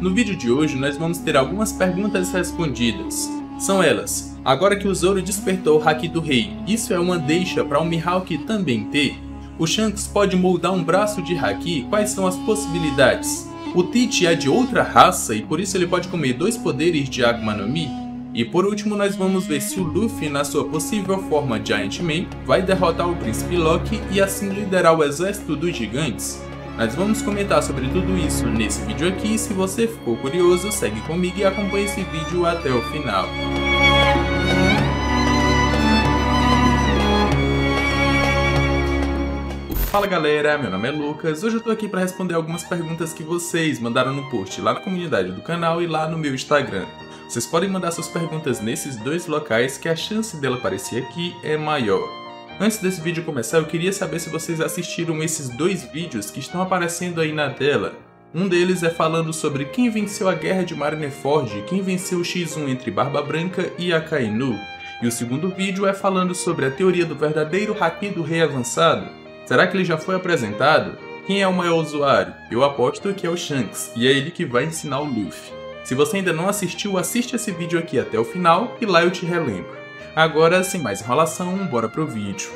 No vídeo de hoje nós vamos ter algumas perguntas respondidas. São elas: agora que o Zoro despertou o Haki do Rei, isso é uma deixa para o Mihawk também ter? O Shanks pode moldar um braço de Haki? Quais são as possibilidades? O Teach é de outra raça e por isso ele pode comer 2 poderes de Akuma no Mi? E por último nós vamos ver se o Luffy, na sua possível forma Giant Man, vai derrotar o Príncipe Loki e assim liderar o exército dos gigantes. Nós vamos comentar sobre tudo isso nesse vídeo aqui. Se você ficou curioso, segue comigo e acompanhe esse vídeo até o final. Fala galera, meu nome é Lucas. Hoje eu tô aqui para responder algumas perguntas que vocês mandaram no post lá na comunidade do canal e lá no meu Instagram. Vocês podem mandar suas perguntas nesses 2 locais que a chance dela aparecer aqui é maior. Antes desse vídeo começar, eu queria saber se vocês assistiram esses 2 vídeos que estão aparecendo aí na tela. Um deles é falando sobre quem venceu a guerra de Marineford, quem venceu o X1 entre Barba Branca e Akainu. E o segundo vídeo é falando sobre a teoria do verdadeiro Haki do Rei avançado. Será que ele já foi apresentado? Quem é o maior usuário? Eu aposto que é o Shanks, e é ele que vai ensinar o Luffy. Se você ainda não assistiu, assiste esse vídeo aqui até o final e lá eu te relembro. Agora, sem mais enrolação, bora pro vídeo.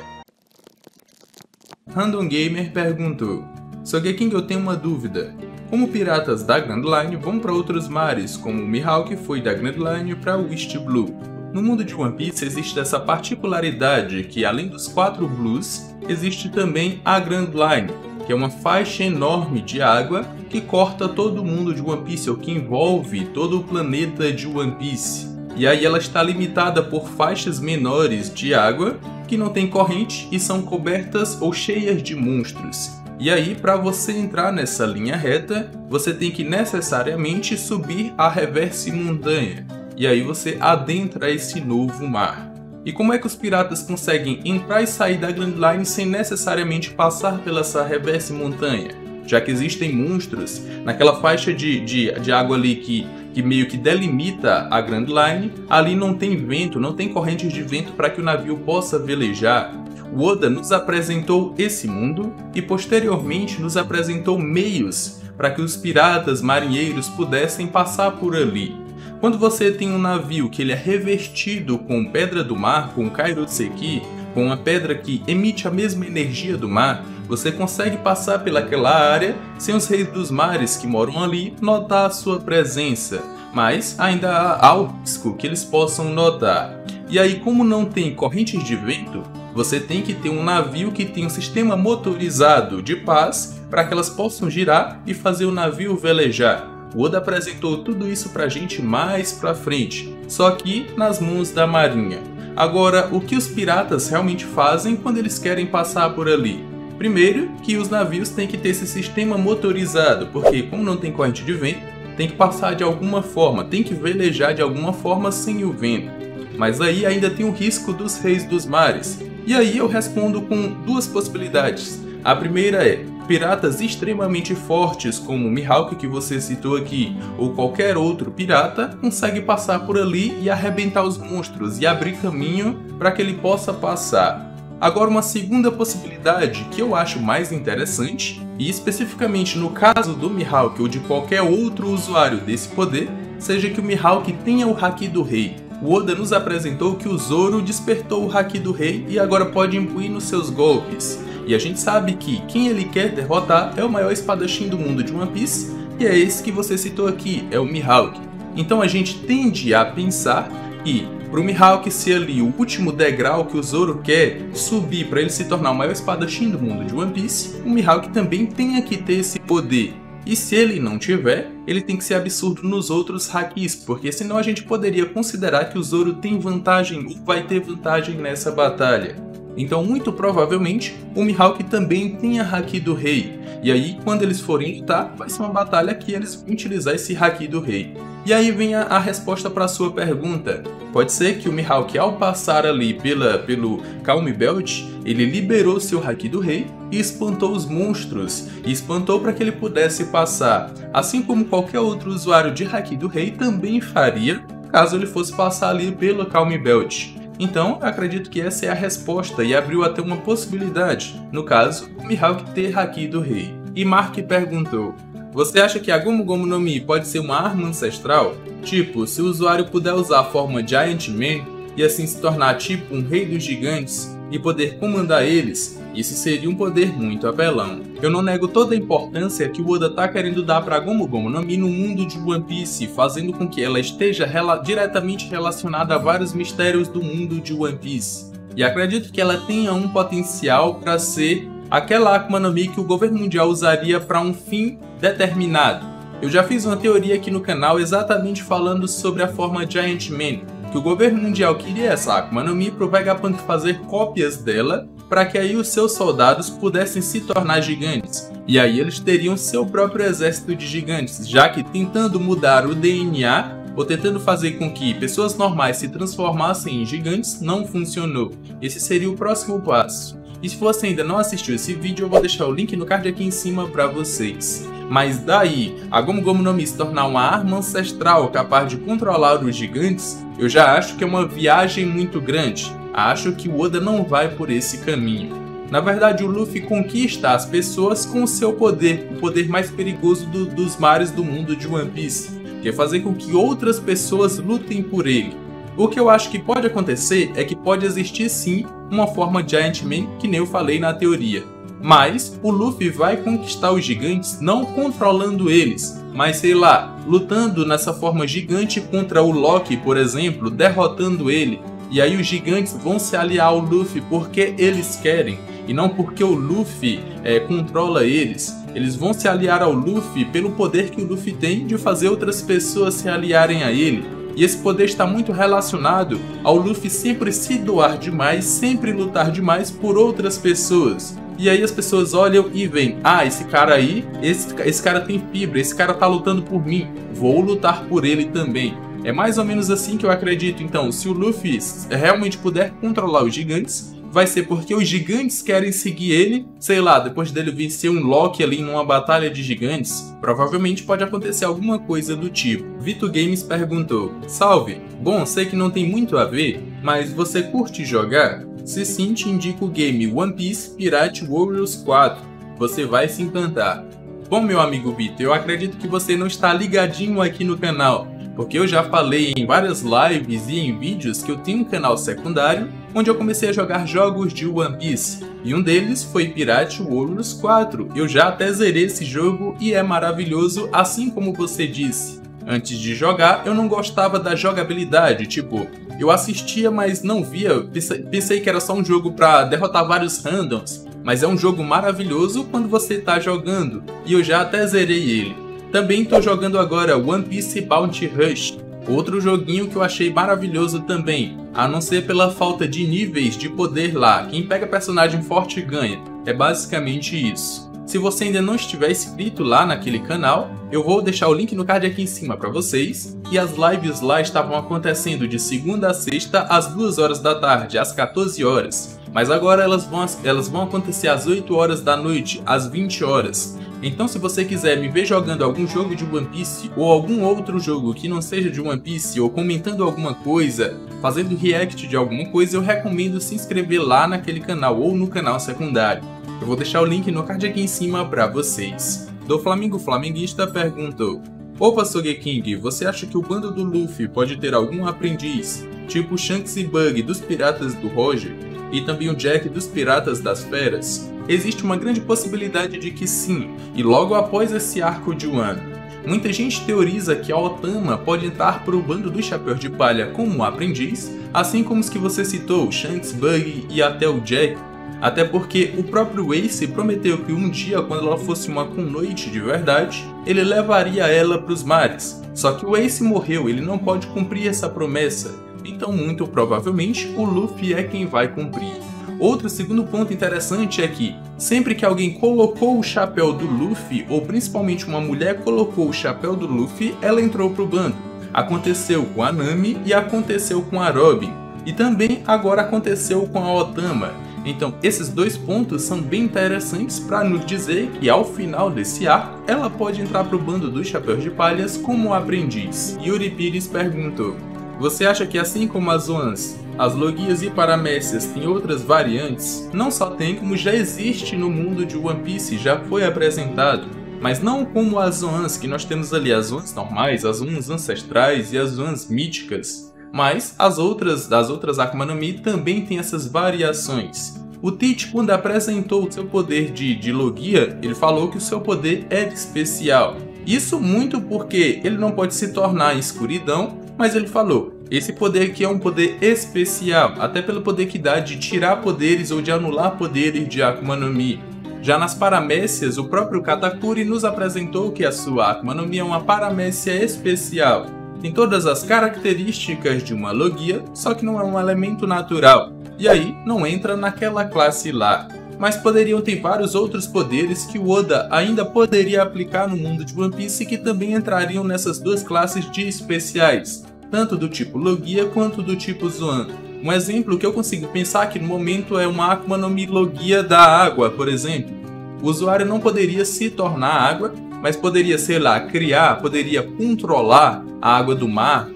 Random Gamer perguntou: Sogeking, eu tenho uma dúvida. Como piratas da Grand Line vão para outros mares, como o Mihawk foi da Grand Line para o East Blue? No mundo de One Piece existe essa particularidade que, além dos 4 Blues, existe também a Grand Line, que é uma faixa enorme de água que corta todo o mundo de One Piece, ou que envolve todo o planeta de One Piece. E aí ela está limitada por faixas menores de água que não tem corrente e são cobertas ou cheias de monstros. E aí, para você entrar nessa linha reta, você tem que necessariamente subir a Reverse Montanha. E aí você adentra esse novo mar. E como é que os piratas conseguem entrar e sair da Grand Line sem necessariamente passar pela essa Reverse Montanha? Já que existem monstros naquela faixa de água ali que meio que delimita a Grand Line, ali não tem vento, não tem correntes de vento para que o navio possa velejar. O Oda nos apresentou esse mundo e posteriormente nos apresentou meios para que os piratas marinheiros pudessem passar por ali. Quando você tem um navio que ele é revestido com pedra do mar, com Kairoseki, com uma pedra que emite a mesma energia do mar, você consegue passar pelaquela área sem os reis dos mares que moram ali notar a sua presença, mas ainda há o risco que eles possam notar. E aí, como não tem correntes de vento, você tem que ter um navio que tem um sistema motorizado de paz para que elas possam girar e fazer o navio velejar. O Oda apresentou tudo isso pra gente mais pra frente, só que nas mãos da marinha. Agora, o que os piratas realmente fazem quando eles querem passar por ali? Primeiro, que os navios têm que ter esse sistema motorizado, porque como não tem corrente de vento, tem que passar de alguma forma, tem que velejar de alguma forma sem o vento. Mas aí ainda tem o risco dos reis dos mares. E aí eu respondo com 2 possibilidades. A primeira é: piratas extremamente fortes como o Mihawk que você citou aqui, ou qualquer outro pirata, consegue passar por ali e arrebentar os monstros e abrir caminho para que ele possa passar. Agora, uma segunda possibilidade que eu acho mais interessante, e especificamente no caso do Mihawk ou de qualquer outro usuário desse poder, seja que o Mihawk tenha o Haki do Rei. O Oda nos apresentou que o Zoro despertou o Haki do Rei e agora pode imbuir nos seus golpes. E a gente sabe que quem ele quer derrotar é o maior espadachim do mundo de One Piece, e é esse que você citou aqui, é o Mihawk. Então a gente tende a pensar que, para o Mihawk ser ali o último degrau que o Zoro quer subir para ele se tornar o maior espadachim do mundo de One Piece, o Mihawk também tenha que ter esse poder. E se ele não tiver, ele tem que ser absurdo nos outros Hakis, porque senão a gente poderia considerar que o Zoro tem vantagem ou vai ter vantagem nessa batalha. Então, muito provavelmente, o Mihawk também tem a Haki do Rei. E aí, quando eles forem lutar, vai ser uma batalha que eles vão utilizar esse Haki do Rei. E aí vem a resposta para a sua pergunta. Pode ser que o Mihawk, ao passar ali pelo Calm Belt, ele liberou seu Haki do Rei e espantou os monstros. E espantou para que ele pudesse passar. Assim como qualquer outro usuário de Haki do Rei também faria, caso ele fosse passar ali pelo Calm Belt. Então, acredito que essa é a resposta e abriu até uma possibilidade, no caso, o Mihawk ter Haki do Rei. E Mark perguntou: Você acha que a Gomu Gomu no Mi pode ser uma arma ancestral? Tipo, se o usuário puder usar a forma Giant Man e assim se tornar tipo um rei dos gigantes e poder comandar eles, isso seria um poder muito apelão. Eu não nego toda a importância que o Oda tá querendo dar para Gomu Gomu no Mi no mundo de One Piece, fazendo com que ela esteja diretamente relacionada a vários mistérios do mundo de One Piece. E acredito que ela tenha um potencial para ser aquela Akuma no Mi que o governo mundial usaria para um fim determinado. Eu já fiz uma teoria aqui no canal exatamente falando sobre a forma Giant Man, que o governo mundial queria essa Akuma no Mi para o Vegapunk fazer cópias dela, para que aí os seus soldados pudessem se tornar gigantes. E aí eles teriam seu próprio exército de gigantes, já que tentando mudar o DNA, ou tentando fazer com que pessoas normais se transformassem em gigantes, não funcionou. Esse seria o próximo passo. E se você ainda não assistiu esse vídeo, eu vou deixar o link no card aqui em cima para vocês. Mas daí, a Gomu Gomu no Mi se tornar uma arma ancestral capaz de controlar os gigantes, eu já acho que é uma viagem muito grande. Acho que o Oda não vai por esse caminho. Na verdade, o Luffy conquista as pessoas com o seu poder, o poder mais perigoso dos mares do mundo de One Piece, que é fazer com que outras pessoas lutem por ele. O que eu acho que pode acontecer é que pode existir sim uma forma Giant Man, que nem eu falei na teoria. Mas o Luffy vai conquistar os gigantes não controlando eles, mas sei lá, lutando nessa forma gigante contra o Loki, por exemplo, derrotando ele. E aí os gigantes vão se aliar ao Luffy porque eles querem, e não porque o Luffy controla eles. Eles vão se aliar ao Luffy pelo poder que o Luffy tem de fazer outras pessoas se aliarem a ele. E esse poder está muito relacionado ao Luffy sempre se doar demais, sempre lutar demais por outras pessoas. E aí as pessoas olham e veem, ah, esse cara aí, esse cara tem fibra, esse cara tá lutando por mim, vou lutar por ele também. É mais ou menos assim que eu acredito. Então, se o Luffy realmente puder controlar os gigantes, vai ser porque os gigantes querem seguir ele, sei lá, depois dele vencer um Loki ali numa batalha de gigantes, provavelmente pode acontecer alguma coisa do tipo. Vito Games perguntou, salve, bom, sei que não tem muito a ver, mas você curte jogar? Se sim, te indico o game One Piece Pirate Warriors 4, você vai se encantar. Bom, meu amigo Vito, eu acredito que você não está ligadinho aqui no canal, porque eu já falei em várias lives e em vídeos que eu tenho um canal secundário onde eu comecei a jogar jogos de One Piece, e um deles foi Pirate Warriors 4. Eu já até zerei esse jogo e é maravilhoso, assim como você disse. Antes de jogar, eu não gostava da jogabilidade, tipo, eu assistia, mas não via, pensei que era só um jogo pra derrotar vários randoms, mas é um jogo maravilhoso quando você tá jogando, e eu já até zerei ele. Também tô jogando agora One Piece Bounty Rush, outro joguinho que eu achei maravilhoso também, a não ser pela falta de níveis de poder lá, quem pega personagem forte ganha, é basicamente isso. Se você ainda não estiver inscrito lá naquele canal, eu vou deixar o link no card aqui em cima para vocês. E as lives lá estavam acontecendo de segunda a sexta às 2 horas da tarde, às 14 horas. Mas agora elas vão acontecer às 8 horas da noite, às 20 horas. Então se você quiser me ver jogando algum jogo de One Piece ou algum outro jogo que não seja de One Piece ou comentando alguma coisa, fazendo react de alguma coisa, eu recomendo se inscrever lá naquele canal ou no canal secundário. Eu vou deixar o link no card aqui em cima para vocês. Do Flamengo Flamenguista perguntou, opa Sogeking, você acha que o bando do Luffy pode ter algum aprendiz, tipo Shanks e Bug dos Piratas do Roger, e também o Jack dos Piratas das Feras? Existe uma grande possibilidade de que sim, e logo após esse arco de Wano. Muita gente teoriza que a Otama pode entrar para o bando do Chapéu de Palha como um aprendiz, assim como os que você citou, Shanks, Bug e até o Jack. Até porque o próprio Ace prometeu que um dia, quando ela fosse uma Kunoichi de verdade, ele levaria ela para os mares. Só que o Ace morreu, ele não pode cumprir essa promessa, então muito provavelmente o Luffy é quem vai cumprir. Outro segundo ponto interessante é que, sempre que alguém colocou o chapéu do Luffy, ou principalmente uma mulher colocou o chapéu do Luffy, ela entrou pro bando. Aconteceu com a Nami e aconteceu com a Robin. E também agora aconteceu com a Otama. Então esses dois pontos são bem interessantes para nos dizer que ao final desse arco, ela pode entrar pro bando dos Chapéus de Palhas como aprendiz. Yuri Pires perguntou, você acha que assim como as Zoans, as Logias e Paramécias têm outras variantes? Não só tem, como já existe no mundo de One Piece, já foi apresentado. mas não como as Zoans, que nós temos ali as Zoans normais, as Zoans ancestrais e as Zoans míticas. Mas as outras Akuma no Mi também têm essas variações. O Teach, quando apresentou o seu poder de Logia, ele falou que o seu poder era especial. Isso muito porque ele não pode se tornar escuridão, mas ele falou, esse poder aqui é um poder especial, até pelo poder que dá de tirar poderes ou de anular poderes de Akuma no Mi. Já nas paramécias, o próprio Katakuri nos apresentou que a sua Akuma no Mi é uma paramécia especial. Tem todas as características de uma Logia, só que não é um elemento natural. E aí, não entra naquela classe lá. Mas poderiam ter vários outros poderes que o Oda ainda poderia aplicar no mundo de One Piece que também entrariam nessas duas classes de especiais, tanto do tipo Logia quanto do tipo Zoan. Um exemplo que eu consigo pensar aqui no momento é uma Akuma no Mi Logia da água, por exemplo. O usuário não poderia se tornar água, mas poderia, sei lá, criar, poderia controlar a água do mar,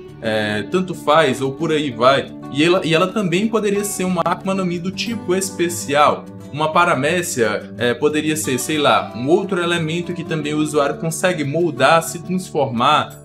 tanto faz ou por aí vai. E ela também poderia ser uma Akuma no Mi do tipo especial. Uma paramécia poderia ser, sei lá, um outro elemento que também o usuário consegue moldar, se transformar,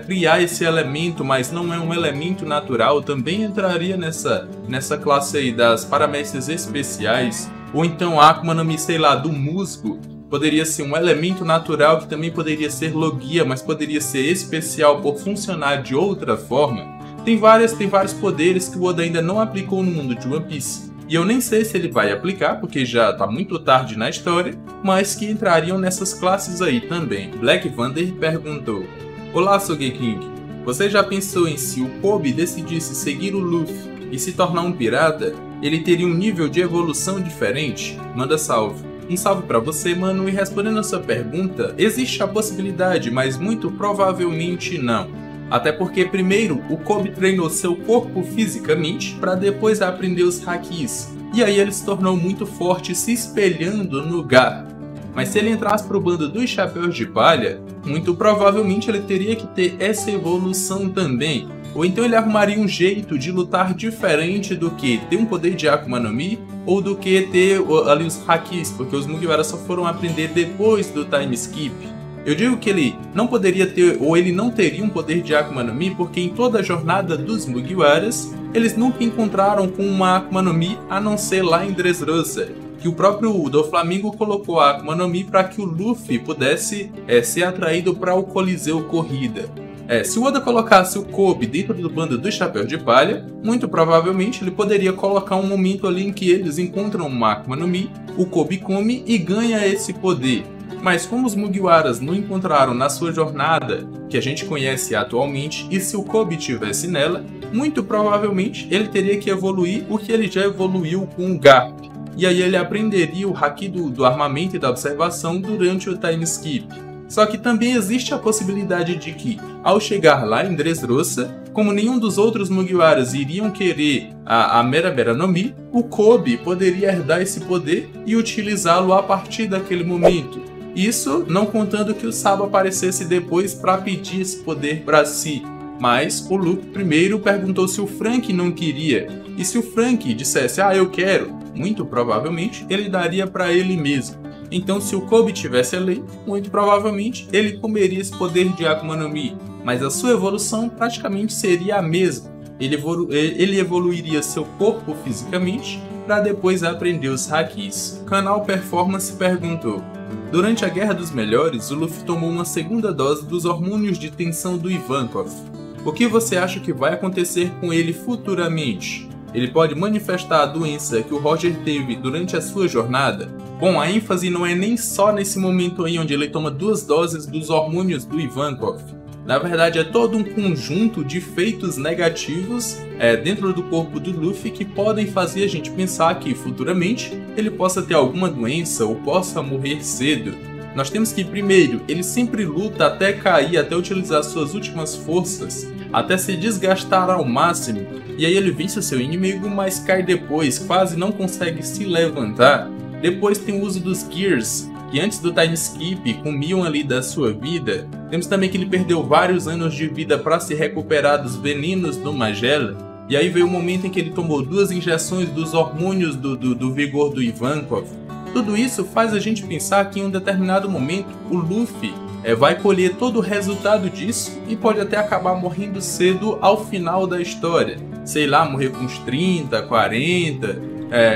criar esse elemento, mas não é um elemento natural, também entraria nessa classe aí das paramécias especiais. Ou então a Akuma no Mi, sei lá, do musgo, poderia ser um elemento natural que também poderia ser Logia, mas poderia ser especial por funcionar de outra forma. Tem vários poderes que o Oda ainda não aplicou no mundo de One Piece. E eu nem sei se ele vai aplicar, porque já está muito tarde na história, mas que entrariam nessas classes aí também. Black Vander perguntou: Olá, Sogeking, você já pensou em se o Kobe decidisse seguir o Luffy e se tornar um pirata, ele teria um nível de evolução diferente? Manda salve. Um salve pra você, mano, e respondendo a sua pergunta, existe a possibilidade, mas muito provavelmente não. Até porque primeiro o Kobe treinou seu corpo fisicamente para depois aprender os hakis, e aí ele se tornou muito forte se espelhando no Garp. Mas se ele entrasse pro bando dos Chapéus de Palha, muito provavelmente ele teria que ter essa evolução também. Ou então ele arrumaria um jeito de lutar diferente do que ter um poder de Akuma no Mi, ou do que ter ali os hakis, porque os Mugiwara só foram aprender depois do time skip. Eu digo que ele não poderia ter, ou ele não teria um poder de Akuma no Mi, porque em toda a jornada dos Mugiwaras, eles nunca encontraram com uma Akuma no Mi, a não ser lá em Dressrosa, que o próprio Doflamingo colocou a Akuma no Mi para que o Luffy pudesse ser atraído para o Coliseu Corrida. Se o Oda colocasse o Kobe dentro do bando do Chapéu de Palha, muito provavelmente ele poderia colocar um momento ali em que eles encontram uma Akuma no Mi, o Kobe come e ganha esse poder. Mas como os Mugiwaras não encontraram na sua jornada, que a gente conhece atualmente, e se o Kobe tivesse nela, muito provavelmente ele teria que evoluir o que ele já evoluiu com o Garp. E aí ele aprenderia o haki do armamento e da observação durante o time skip. Só que também existe a possibilidade de que, ao chegar lá em Dressrosa, como nenhum dos outros Mugiwaras iriam querer a Mera Mera no Mi, o Kobe poderia herdar esse poder e utilizá-lo a partir daquele momento. Isso não contando que o Sabo aparecesse depois para pedir esse poder para si. Mas o Luffy primeiro perguntou se o Franky não queria. E se o Franky dissesse, eu quero, muito provavelmente ele daria para ele mesmo. Então se o Kobe tivesse ali, muito provavelmente ele comeria esse poder de Akuma no Mi. Mas a sua evolução praticamente seria a mesma. Ele evoluiria seu corpo fisicamente para depois aprender os hakis. O canal Performance perguntou: durante a Guerra dos Melhores, o Luffy tomou uma segunda dose dos hormônios de tensão do Ivankov. O que você acha que vai acontecer com ele futuramente? Ele pode manifestar a doença que o Roger teve durante a sua jornada? Bom, a ênfase não é nem só nesse momento aí onde ele toma 2 doses dos hormônios do Ivankov. Na verdade, é todo um conjunto de efeitos negativos dentro do corpo do Luffy que podem fazer a gente pensar que futuramente ele possa ter alguma doença ou possa morrer cedo. Nós temos que, primeiro, ele sempre luta até cair, até utilizar suas últimas forças, até se desgastar ao máximo, e aí ele vence o seu inimigo, mas cai depois, quase não consegue se levantar. Depois tem o uso dos Gears, que antes do time skip comiam ali da sua vida. Temos também que ele perdeu vários anos de vida para se recuperar dos venenos do Magella. E aí veio o momento em que ele tomou 2 injeções dos hormônios do vigor do Ivankov. Tudo isso faz a gente pensar que em um determinado momento o Luffy vai colher todo o resultado disso e pode até acabar morrendo cedo ao final da história. Sei lá, morrer com uns 30, 40,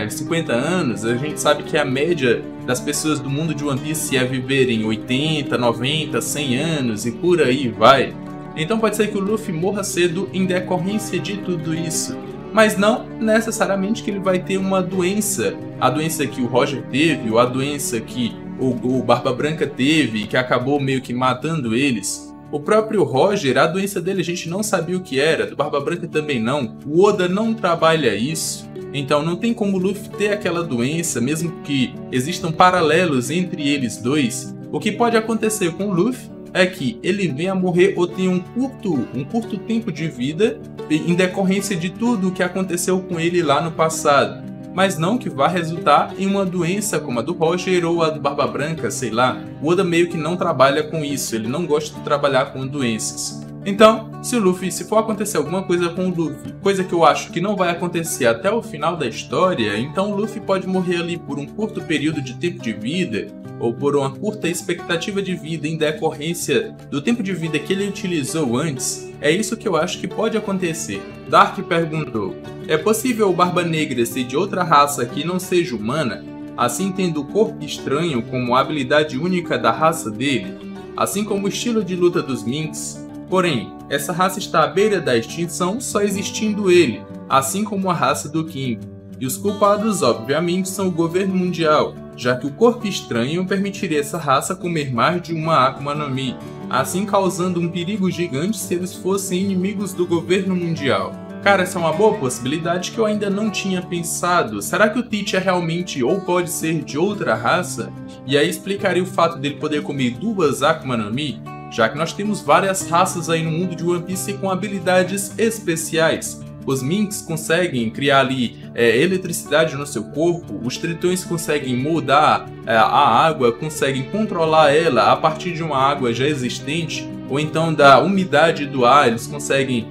50 anos. A gente sabe que a média das pessoas do mundo de One Piece é viverem 80, 90, 100 anos e por aí vai. Então pode ser que o Luffy morra cedo em decorrência de tudo isso. Mas não necessariamente que ele vai ter uma doença. A doença que o Roger teve, ou a doença que o Barba Branca teve, que acabou meio que matando eles. O próprio Roger, a doença dele a gente não sabia o que era, do Barba Branca também não. O Oda não trabalha isso. Então não tem como o Luffy ter aquela doença, mesmo que existam paralelos entre eles dois. O que pode acontecer com o Luffy é que ele venha a morrer ou tenha um curto tempo de vida em decorrência de tudo o que aconteceu com ele lá no passado, mas não que vá resultar em uma doença como a do Roger ou a do Barba Branca, sei lá. O Oda meio que não trabalha com isso, ele não gosta de trabalhar com doenças. Então, se for acontecer alguma coisa com o Luffy, coisa que eu acho que não vai acontecer até o final da história, então o Luffy pode morrer ali por um curto período de tempo de vida, ou por uma curta expectativa de vida em decorrência do tempo de vida que ele utilizou antes. É isso que eu acho que pode acontecer. Dark perguntou: é possível o Barba Negra ser de outra raça que não seja humana, assim tendo o corpo estranho como a habilidade única da raça dele, assim como o estilo de luta dos Minks? Porém, essa raça está à beira da extinção só existindo ele, assim como a raça do King. E os culpados, obviamente, são o governo mundial, já que o corpo estranho permitiria essa raça comer mais de uma Akuma no Mi, assim causando um perigo gigante se eles fossem inimigos do governo mundial. Cara, essa é uma boa possibilidade que eu ainda não tinha pensado. Será que o Teach é realmente ou pode ser de outra raça? E aí explicaria o fato dele poder comer duas Akuma no Mi, já que nós temos várias raças aí no mundo de One Piece com habilidades especiais. Os Minks conseguem criar ali eletricidade no seu corpo, os Tritões conseguem mudar a água, conseguem controlar ela a partir de uma água já existente, ou então da umidade do ar, eles conseguem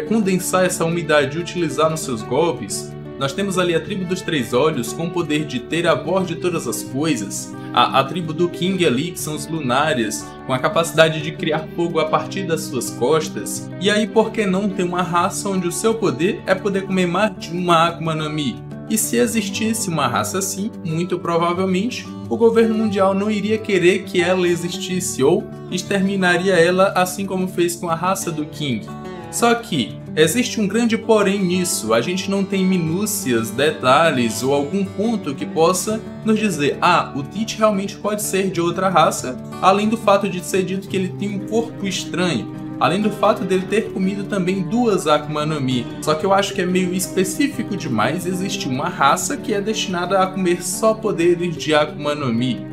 condensar essa umidade e utilizar nos seus golpes. Nós temos ali a tribo dos Três Olhos com o poder de ter a voz de todas as coisas. A tribo do King ali, que são os Lunárias, com a capacidade de criar fogo a partir das suas costas. E aí por que não ter uma raça onde o seu poder é poder comer mais de uma Akuma no Mi? E se existisse uma raça assim, muito provavelmente, o governo mundial não iria querer que ela existisse ou exterminaria ela assim como fez com a raça do King. Só que existe um grande porém nisso, a gente não tem minúcias, detalhes ou algum ponto que possa nos dizer: ah, o Teach realmente pode ser de outra raça, além do fato de ser dito que ele tem um corpo estranho, além do fato dele ter comido também duas Akuma no Mi. Só que eu acho que é meio específico demais existir uma raça que é destinada a comer só poderes de Akuma no Mi.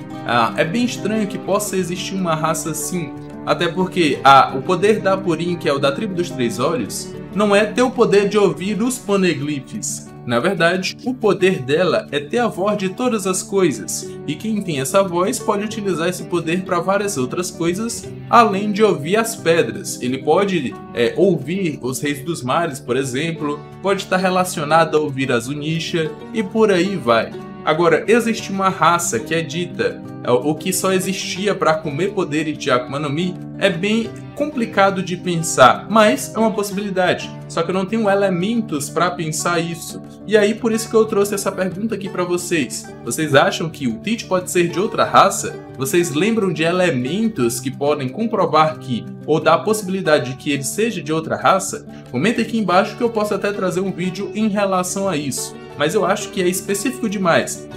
É bem estranho que possa existir uma raça assim. Até porque o poder da Purin, que é o da tribo dos Três Olhos, não é ter o poder de ouvir os poneglyphs. Na verdade, o poder dela é ter a voz de todas as coisas. E quem tem essa voz pode utilizar esse poder para várias outras coisas, além de ouvir as pedras. Ele pode ouvir os Reis dos Mares, por exemplo, pode estar relacionado a ouvir as Unisha e por aí vai. Agora, existe uma raça que é dita o que só existia para comer poderes de Akuma no Mi. É bem complicado de pensar, mas é uma possibilidade. Só que eu não tenho elementos para pensar isso. E aí, por isso que eu trouxe essa pergunta aqui para vocês. Vocês acham que o Teach pode ser de outra raça? Vocês lembram de elementos que podem comprovar que, ou dar a possibilidade de que ele seja de outra raça? Comenta aqui embaixo que eu posso até trazer um vídeo em relação a isso. Mas eu acho que é específico demais.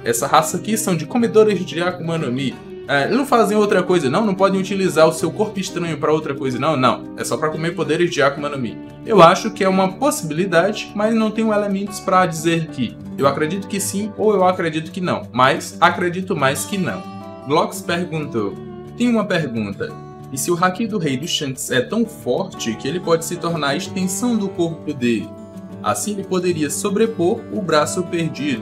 Essa raça aqui são de comedores de Akuma no Mi. Eles não fazem outra coisa, não podem utilizar o seu corpo estranho para outra coisa, não. É só para comer poderes de Akuma no Mi. Eu acho que é uma possibilidade, mas não tenho elementos para dizer que eu acredito que sim ou eu acredito que não. Mas acredito mais que não. Glocks perguntou: tem uma pergunta. E se o haki do Rei do Shanks é tão forte que ele pode se tornar a extensão do corpo dele? Assim ele poderia sobrepor o braço perdido.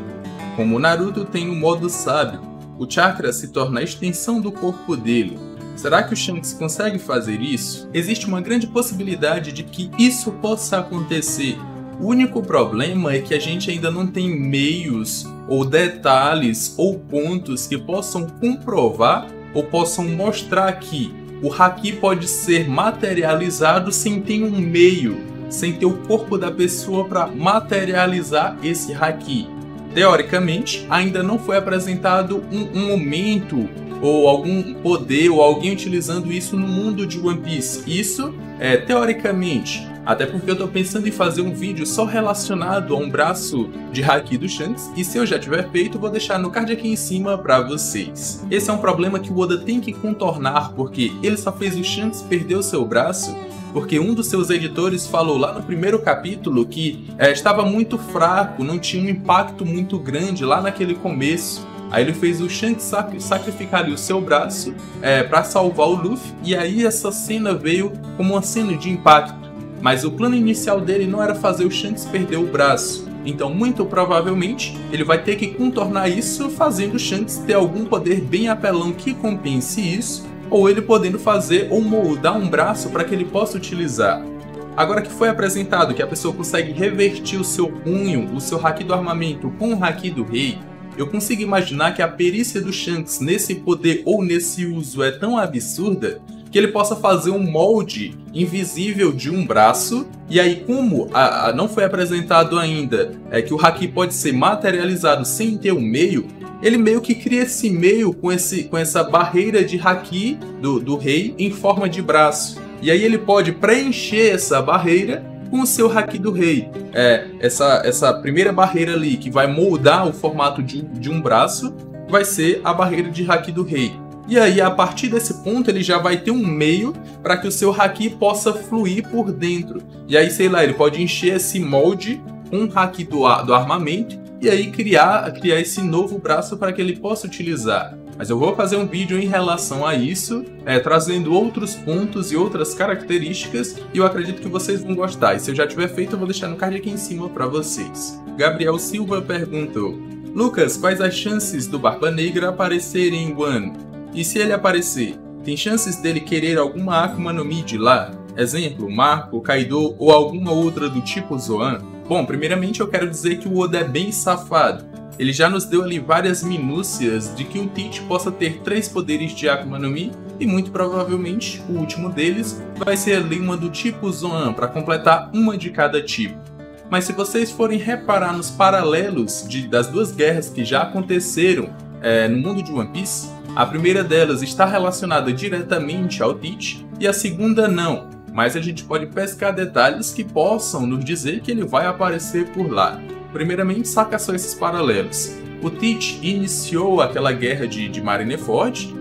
Como o Naruto tem o modo sábio, o chakra se torna a extensão do corpo dele. Será que o Shanks consegue fazer isso? Existe uma grande possibilidade de que isso possa acontecer. O único problema é que a gente ainda não tem meios ou detalhes ou pontos que possam comprovar ou possam mostrar que o haki pode ser materializado sem ter um meio, sem ter o corpo da pessoa para materializar esse haki. Teoricamente, ainda não foi apresentado um momento ou algum poder ou alguém utilizando isso no mundo de One Piece. Isso é teoricamente, até porque eu tô pensando em fazer um vídeo só relacionado a um braço de haki do Shanks, e se eu já tiver feito, vou deixar no card aqui em cima pra vocês. Esse é um problema que o Oda tem que contornar, porque ele só fez o Shanks perder o seu braço porque um dos seus editores falou lá no primeiro capítulo que estava muito fraco, não tinha um impacto muito grande lá naquele começo. Aí ele fez o Shanks sacrificar ali o seu braço para salvar o Luffy, e aí essa cena veio como uma cena de impacto. Mas o plano inicial dele não era fazer o Shanks perder o braço. Então, muito provavelmente, ele vai ter que contornar isso fazendo o Shanks ter algum poder bem apelão que compense isso, ou ele podendo fazer ou moldar um braço para que ele possa utilizar. Agora que foi apresentado que a pessoa consegue revertir o seu punho, o seu haki do armamento com o haki do rei, eu consigo imaginar que a perícia do Shanks nesse poder ou nesse uso é tão absurda que ele possa fazer um molde invisível de um braço, e aí como não foi apresentado ainda que o haki pode ser materializado sem ter um meio, ele meio que cria esse meio com essa barreira de haki do rei em forma de braço. E aí ele pode preencher essa barreira com o seu haki do rei. Essa primeira barreira ali que vai moldar o formato de um braço vai ser a barreira de haki do rei. E aí, a partir desse ponto, ele já vai ter um meio para que o seu haki possa fluir por dentro. E aí, sei lá, ele pode encher esse molde com o haki do armamento e aí criar esse novo braço para que ele possa utilizar. Mas eu vou fazer um vídeo em relação a isso, trazendo outros pontos e outras características, e eu acredito que vocês vão gostar. E se eu já tiver feito, eu vou deixar no card aqui em cima para vocês. Gabriel Silva perguntou: Lucas, quais as chances do Barba Negra aparecer em Wano? E se ele aparecer, tem chances dele querer alguma Akuma no Mi de lá? Exemplo, Marco, Kaido ou alguma outra do tipo Zoan? Bom, primeiramente eu quero dizer que o Oda é bem safado. Ele já nos deu ali várias minúcias de que o Teach possa ter 3 poderes de Akuma no Mi, e muito provavelmente o último deles vai ser ali uma do tipo Zoan, para completar uma de cada tipo. Mas se vocês forem reparar nos paralelos das duas guerras que já aconteceram no mundo de One Piece, a primeira delas está relacionada diretamente ao Teach e a segunda não, mas a gente pode pescar detalhes que possam nos dizer que ele vai aparecer por lá. Primeiramente, saca só esses paralelos. O Teach iniciou aquela guerra de Marineford,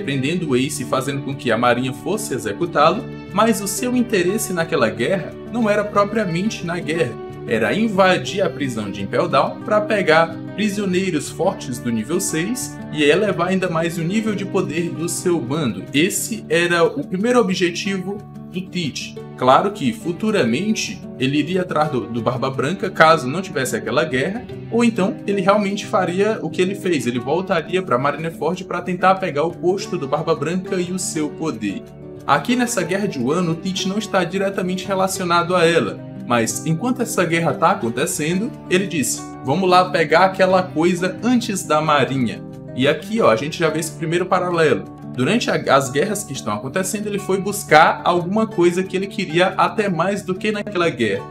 prendendo o Ace e fazendo com que a marinha fosse executá-lo, mas o seu interesse naquela guerra não era propriamente na guerra, era invadir a prisão de Impel Down para pegar prisioneiros fortes do nível 6 e elevar ainda mais o nível de poder do seu bando. Esse era o primeiro objetivo do Teach. Claro que futuramente ele iria atrás do Barba Branca caso não tivesse aquela guerra, ou então ele realmente faria o que ele fez, ele voltaria para Marineford para tentar pegar o posto do Barba Branca e o seu poder. Aqui nessa guerra de Wano, o Teach não está diretamente relacionado a ela, mas enquanto essa guerra está acontecendo, ele disse: vamos lá pegar aquela coisa antes da marinha. E aqui a gente já vê esse primeiro paralelo. Durante as guerras que estão acontecendo, ele foi buscar alguma coisa que ele queria até mais do que naquela guerra.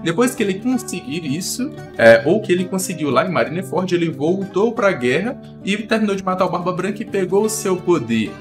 Depois que ele conseguir isso, ou que ele conseguiu lá em Marineford, ele voltou para a guerra e terminou de matar o Barba Branca e pegou o seu poder.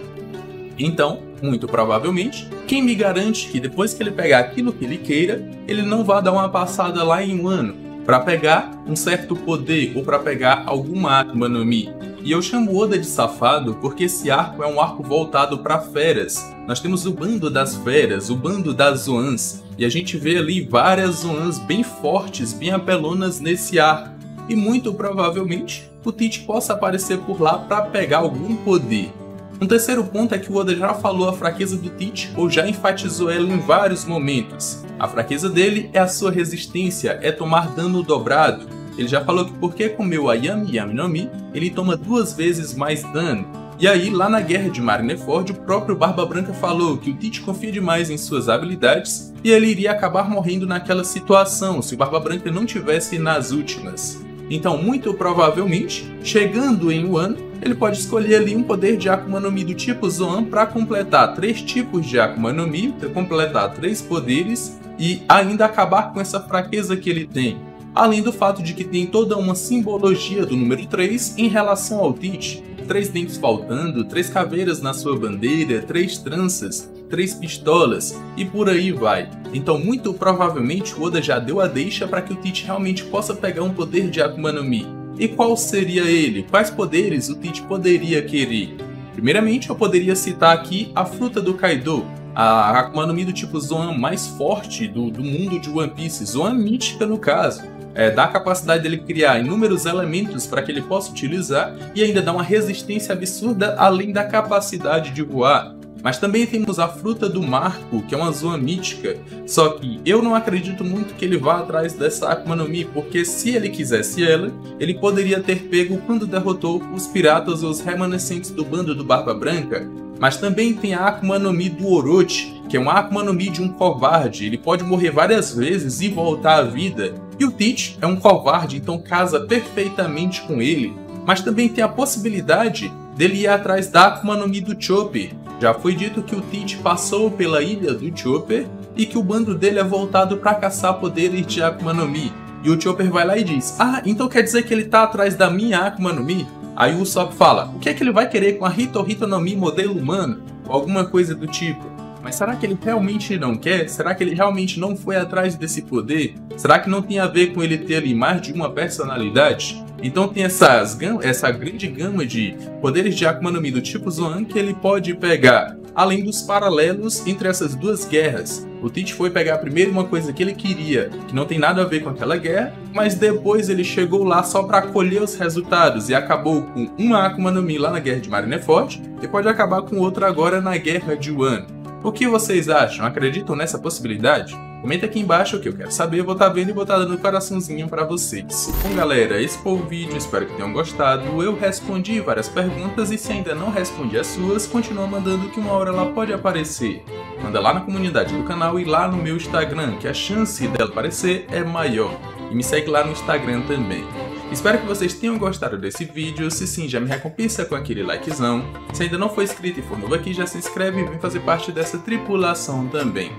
Então, muito provavelmente, quem me garante que depois que ele pegar aquilo que ele queira, ele não vá dar uma passada lá em Wano para pegar um certo poder ou para pegar alguma Akuma no Mi? E eu chamo Oda de safado porque esse arco é um arco voltado para feras. Nós temos o bando das feras, o bando das Zoans, e a gente vê ali várias Zoans bem fortes, bem apelonas nesse arco. E muito provavelmente o Teach possa aparecer por lá para pegar algum poder. Um terceiro ponto é que o Oda já falou a fraqueza do Teach, ou já enfatizou ela em vários momentos. A fraqueza dele é a sua resistência, é tomar dano dobrado. Ele já falou que porque comeu a Yami Yami no Mi, ele toma 2 vezes mais dano. E aí, lá na Guerra de Marineford, o próprio Barba Branca falou que o Teach confia demais em suas habilidades e ele iria acabar morrendo naquela situação se o Barba Branca não tivesse nas últimas. Então, muito provavelmente, chegando em Wano, ele pode escolher ali um poder de Akuma no Mi do tipo Zoan para completar 3 tipos de Akuma no Mi, completar 3 poderes e ainda acabar com essa fraqueza que ele tem. Além do fato de que tem toda uma simbologia do número 3 em relação ao Teach. 3 dentes faltando, 3 caveiras na sua bandeira, 3 tranças, 3 pistolas e por aí vai. Então muito provavelmente o Oda já deu a deixa para que o Teach realmente possa pegar um poder de Akuma no Mi. E qual seria ele? Quais poderes o Teach poderia querer? Primeiramente eu poderia citar aqui a fruta do Kaido, a Akuma no Mi do tipo Zoan mais forte do mundo de One Piece, Zoan mítica no caso. Dá a capacidade dele criar inúmeros elementos para que ele possa utilizar e ainda dá uma resistência absurda além da capacidade de voar. Mas também temos a fruta do Marco, que é uma Zoan mítica, só que eu não acredito muito que ele vá atrás dessa Akuma no Mi, porque se ele quisesse ela, ele poderia ter pego quando derrotou os piratas ou os remanescentes do bando do Barba Branca. Mas também tem a Akuma no Mi do Orochi, que é uma Akuma no Mi de um covarde, ele pode morrer várias vezes e voltar à vida. E o Teach é um covarde, então casa perfeitamente com ele. Mas também tem a possibilidade dele ir atrás da Akuma no Mi do Chopper. Já foi dito que o Teach passou pela ilha do Chopper e que o bando dele é voltado para caçar poderes de Akuma no Mi. E o Chopper vai lá e diz: "Ah, então quer dizer que ele tá atrás da minha Akuma no Mi?" Aí o Usopp fala: "O que é que ele vai querer com a Hito no Mi modelo humano?" Ou alguma coisa do tipo. Mas será que ele realmente não quer? Será que ele realmente não foi atrás desse poder? Será que não tem a ver com ele ter ali mais de uma personalidade? Então tem essa grande gama de poderes de Akuma no Mi do tipo Zoan que ele pode pegar. Além dos paralelos entre essas duas guerras. O Teach foi pegar primeiro uma coisa que ele queria, que não tem nada a ver com aquela guerra, mas depois ele chegou lá só para colher os resultados e acabou com uma Akuma no Mi lá na Guerra de Marineford e pode acabar com outra agora na Guerra de Wano. O que vocês acham? Acreditam nessa possibilidade? Comenta aqui embaixo que eu quero saber, vou estar vendo e vou estar dando um coraçãozinho pra vocês. Bom galera, esse foi o vídeo, espero que tenham gostado. Eu respondi várias perguntas e se ainda não respondi as suas, continua mandando que uma hora ela pode aparecer. Manda lá na comunidade do canal e lá no meu Instagram, que a chance dela aparecer é maior. E me segue lá no Instagram também. Espero que vocês tenham gostado desse vídeo, se sim, já me recompensa com aquele likezão. Se ainda não for inscrito e for novo aqui, já se inscreve e vem fazer parte dessa tripulação também.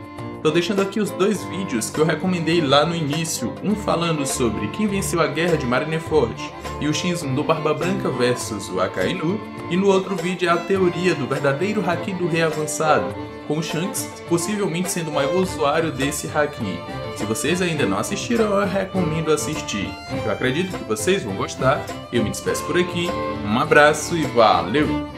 Tô deixando aqui os 2 vídeos que eu recomendei lá no início, um falando sobre quem venceu a Guerra de Marineford e o X1 do Barba Branca versus o Akainu, e no outro vídeo é a teoria do verdadeiro Haki do Rei Avançado, com o Shanks possivelmente sendo o maior usuário desse Haki. Se vocês ainda não assistiram, eu recomendo assistir. Eu acredito que vocês vão gostar, eu me despeço por aqui, um abraço e valeu!